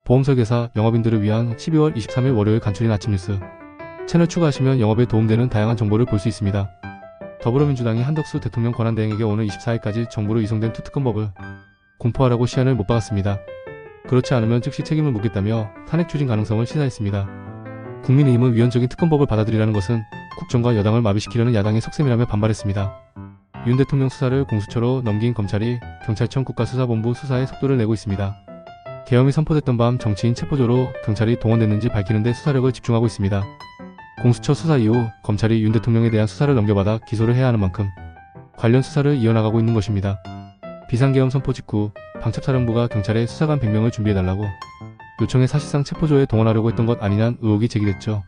보험설계사, 영업인들을 위한 12월 23일 월요일 간추린 아침 뉴스. 채널 추가하시면 영업에 도움되는 다양한 정보를 볼 수 있습니다. 더불어민주당이 한덕수 대통령 권한대행에게 오늘 24일까지 정부로 이송된 투특검법을 공포하라고 시한을 못 박았습니다. 그렇지 않으면 즉시 책임을 묻겠다며 탄핵 추진 가능성을 시사했습니다. 국민의힘은 위헌적인 특검법을 받아들이라는 것은 국정과 여당을 마비시키려는 야당의 속셈이라며 반발했습니다. 윤 대통령 수사를 공수처로 넘긴 검찰이 경찰청 국가수사본부 수사에 속도를 내고 있습니다. 계엄이 선포됐던 밤 정치인 체포조로 경찰이 동원됐는지 밝히는 데 수사력을 집중하고 있습니다. 공수처 수사 이후 검찰이 윤 대통령에 대한 수사를 넘겨받아 기소를 해야 하는 만큼 관련 수사를 이어나가고 있는 것입니다. 비상계엄 선포 직후 방첩사령부가 경찰에 수사관 100명을 준비해달라고 요청해 사실상 체포조에 동원하려고 했던 것 아니냐는 의혹이 제기됐죠.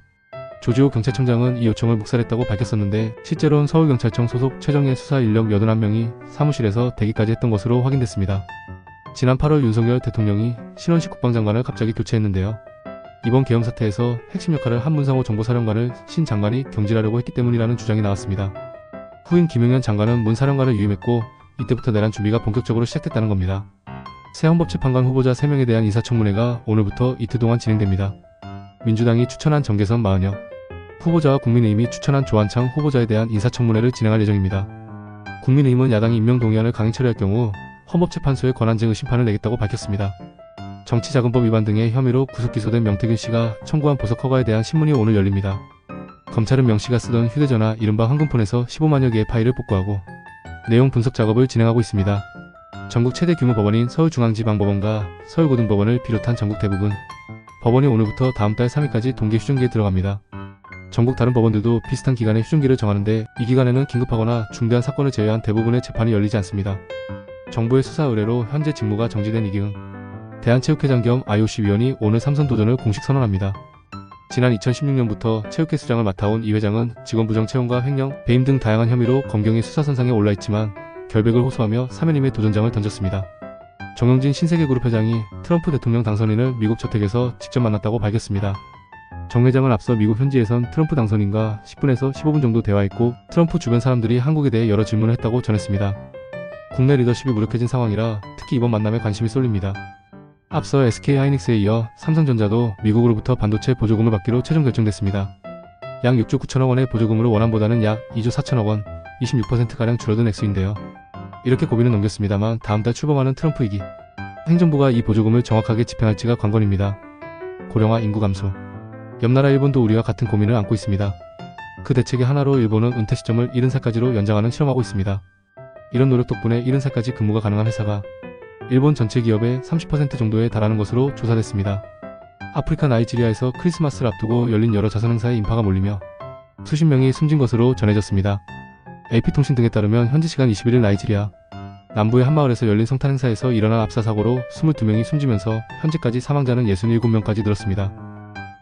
조지호 경찰청장은 이 요청을 묵살했다고 밝혔었는데 실제로는 서울경찰청 소속 최정예 수사 인력 81명이 사무실에서 대기까지 했던 것으로 확인됐습니다. 지난 8월 윤석열 대통령이 신원식 국방장관을 갑자기 교체했는데요. 이번 계엄 사태에서 핵심 역할을 한 문상호 정보사령관을 신 장관이 경질하려고 했기 때문이라는 주장이 나왔습니다. 후임 김용현 장관은 문 사령관을 유임했고 이때부터 내란 준비가 본격적으로 시작됐다는 겁니다. 새 헌법재판관 후보자 3명에 대한 인사청문회가 오늘부터 이틀 동안 진행됩니다. 민주당이 추천한 정계선 40여 후보자와 국민의힘이 추천한 조한창 후보자에 대한 인사청문회를 진행할 예정입니다. 국민의힘은 야당이 임명동의안을 강행 처리할 경우 헌법재판소에 권한쟁의 심판을 내겠다고 밝혔습니다. 정치자금법 위반 등의 혐의로 구속 기소된 명태균 씨가 청구한 보석 허가에 대한 신문이 오늘 열립니다. 검찰은 명 씨가 쓰던 휴대전화 이른바 황금폰에서 15만여 개의 파일을 복구하고 내용 분석 작업을 진행하고 있습니다. 전국 최대 규모 법원인 서울중앙지방법원과 서울고등법원을 비롯한 전국 대부분 법원이 오늘부터 다음 달 3일까지 동계 휴전기에 들어갑니다. 전국 다른 법원들도 비슷한 기간에 휴전기를 정하는데 이 기간에는 긴급하거나 중대한 사건을 제외한 대부분의 재판이 열리지 않습니다. 정부의 수사 의뢰로 현재 직무가 정지된 이기흥 대한체육회장 겸 IOC 위원이 오늘 삼선 도전을 공식 선언합니다. 지난 2016년부터 체육회 수장을 맡아온 이 회장은 직원 부정 채용과 횡령, 배임 등 다양한 혐의로 검경의 수사선상에 올라있지만 결백을 호소하며 사면임의 도전장을 던졌습니다. 정영진 신세계그룹 회장이 트럼프 대통령 당선인을 미국 저택에서 직접 만났다고 밝혔습니다. 정 회장은 앞서 미국 현지에선 트럼프 당선인과 10분에서 15분 정도 대화했고 트럼프 주변 사람들이 한국에 대해 여러 질문을 했다고 전했습니다. 국내 리더십이 무력해진 상황이라 특히 이번 만남에 관심이 쏠립니다. 앞서 SK하이닉스에 이어 삼성전자도 미국으로부터 반도체 보조금을 받기로 최종 결정됐습니다. 약 6조 9천억 원의 보조금으로 원안보다는 약 2조 4천억 원, 26%가량 줄어든 액수인데요. 이렇게 고비는 넘겼습니다만 다음 달 출범하는 트럼프 2기 행정부가 이 보조금을 정확하게 집행할지가 관건입니다. 고령화 인구 감소. 옆나라 일본도 우리와 같은 고민을 안고 있습니다. 그 대책의 하나로 일본은 은퇴 시점을 70살까지로 연장하는 실험하고 있습니다. 이런 노력 덕분에 70살까지 근무가 가능한 회사가 일본 전체 기업의 30% 정도에 달하는 것으로 조사됐습니다. 아프리카 나이지리아에서 크리스마스를 앞두고 열린 여러 자선행사에 인파가 몰리며 수십 명이 숨진 것으로 전해졌습니다. AP통신 등에 따르면 현지 시간 21일 나이지리아 남부의 한 마을에서 열린 성탄 행사에서 일어난 압사사고로 22명이 숨지면서 현재까지 사망자는 67명까지 늘었습니다.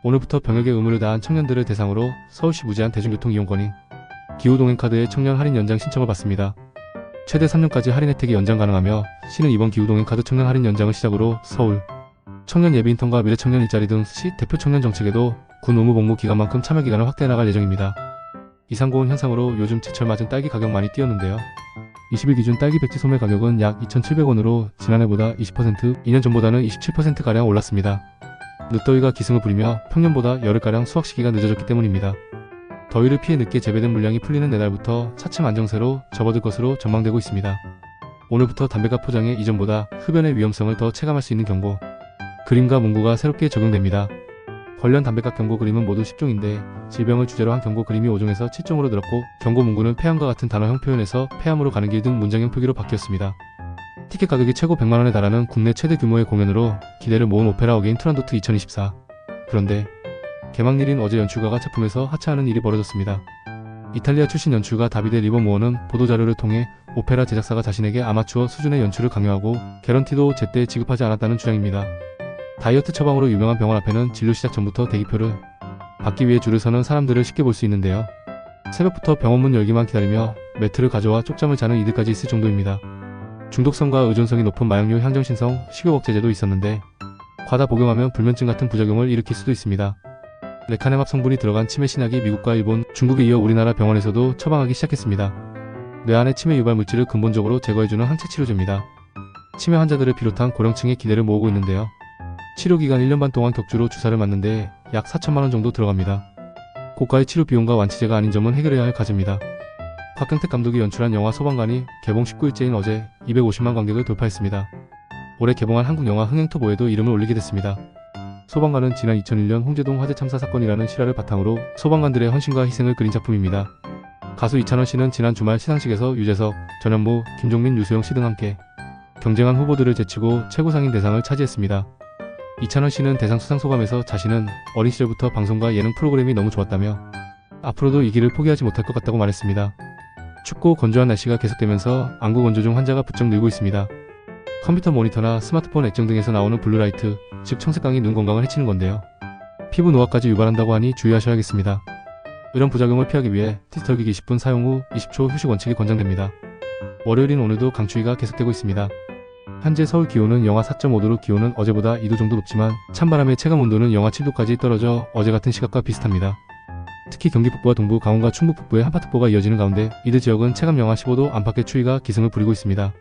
오늘부터 병역의 의무를 다한 청년들을 대상으로 서울시 무제한 대중교통 이용권인 기후동행카드의 청년 할인 연장 신청을 받습니다. 최대 3년까지 할인 혜택이 연장 가능하며 시는 이번 기후동행카드 청년 할인 연장을 시작으로 서울 청년 예비인턴과 미래청년 일자리 등 시 대표 청년 정책에도 군 의무 복무 기간만큼 참여 기간을 확대해 나갈 예정입니다. 이상고온 현상으로 요즘 제철 맞은 딸기 가격 많이 뛰었는데요. 20일 기준 딸기 백지 소매 가격은 약 2,700원으로 지난해보다 20%, 2년 전보다는 27%가량 올랐습니다. 늦더위가 기승을 부리며 평년보다 열흘가량 수확 시기가 늦어졌기 때문입니다. 더위를 피해 늦게 재배된 물량이 풀리는 내달부터 차츰 안정세로 접어들 것으로 전망되고 있습니다. 오늘부터 담배값 포장에 이전보다 흡연의 위험성을 더 체감할 수 있는 경고 그림과 문구가 새롭게 적용됩니다. 관련 담배값 경고 그림은 모두 10종인데 질병을 주제로 한 경고 그림이 5종에서 7종으로 늘었고 경고 문구는 폐암과 같은 단어형 표현에서 폐암으로 가는 길 등 문장형 표기로 바뀌었습니다. 티켓 가격이 최고 100만원에 달하는 국내 최대 규모의 공연으로 기대를 모은 오페라 어게인 투란도트 2024. 그런데 개막일인 어제 연출가가 작품에서 하차하는 일이 벌어졌습니다. 이탈리아 출신 연출가 다비데 리버모어는 보도자료를 통해 오페라 제작사가 자신에게 아마추어 수준의 연출을 강요하고 개런티도 제때 지급하지 않았다는 주장입니다. 다이어트 처방으로 유명한 병원 앞에는 진료 시작 전부터 대기표를 받기 위해 줄을 서는 사람들을 쉽게 볼 수 있는데요. 새벽부터 병원 문 열기만 기다리며 매트를 가져와 쪽잠을 자는 이들까지 있을 정도입니다. 중독성과 의존성이 높은 마약류 향정신성 식욕억제제도 있었는데 과다 복용하면 불면증 같은 부작용을 일으킬 수도 있습니다. 레카네맙 성분이 들어간 치매 신약이 미국과 일본, 중국에 이어 우리나라 병원에서도 처방하기 시작했습니다. 뇌 안의 치매 유발 물질을 근본적으로 제거해주는 항체 치료제입니다. 치매 환자들을 비롯한 고령층의 기대를 모으고 있는데요. 치료기간 1년 반 동안 격주로 주사를 맞는데 약 4천만원 정도 들어갑니다. 고가의 치료 비용과 완치제가 아닌 점은 해결해야 할 과제입니다. 박경택 감독이 연출한 영화 소방관이 개봉 19일째인 어제 250만 관객을 돌파했습니다. 올해 개봉한 한국 영화 흥행토보에도 이름을 올리게 됐습니다. 소방관은 지난 2001년 홍제동 화재 참사 사건이라는 실화를 바탕으로 소방관들의 헌신과 희생을 그린 작품입니다. 가수 이찬원 씨는 지난 주말 시상식에서 유재석, 전현무, 김종민, 유수영 씨 등 함께 경쟁한 후보들을 제치고 최고상인 대상을 차지했습니다. 이찬원 씨는 대상 수상 소감에서 자신은 어린 시절부터 방송과 예능 프로그램이 너무 좋았다며 앞으로도 이 길을 포기하지 못할 것 같다고 말했습니다. 춥고 건조한 날씨가 계속되면서 안구 건조증 환자가 부쩍 늘고 있습니다. 컴퓨터 모니터나 스마트폰 액정 등에서 나오는 블루라이트, 즉 청색광이 눈 건강을 해치는 건데요. 피부 노화까지 유발한다고 하니 주의하셔야겠습니다. 이런 부작용을 피하기 위해 디지털기기 10분 사용 후 20초 휴식 원칙이 권장됩니다. 월요일인 오늘도 강추위가 계속되고 있습니다. 현재 서울 기온은 영하 4.5도로 기온은 어제보다 2도 정도 높지만 찬바람의 체감 온도는 영하 7도까지 떨어져 어제 같은 시각과 비슷합니다. 특히 경기 북부와 동부, 강원과 충북 북부에 한파특보가 이어지는 가운데 이들 지역은 체감 영하 15도 안팎의 추위가 기승을 부리고 있습니다.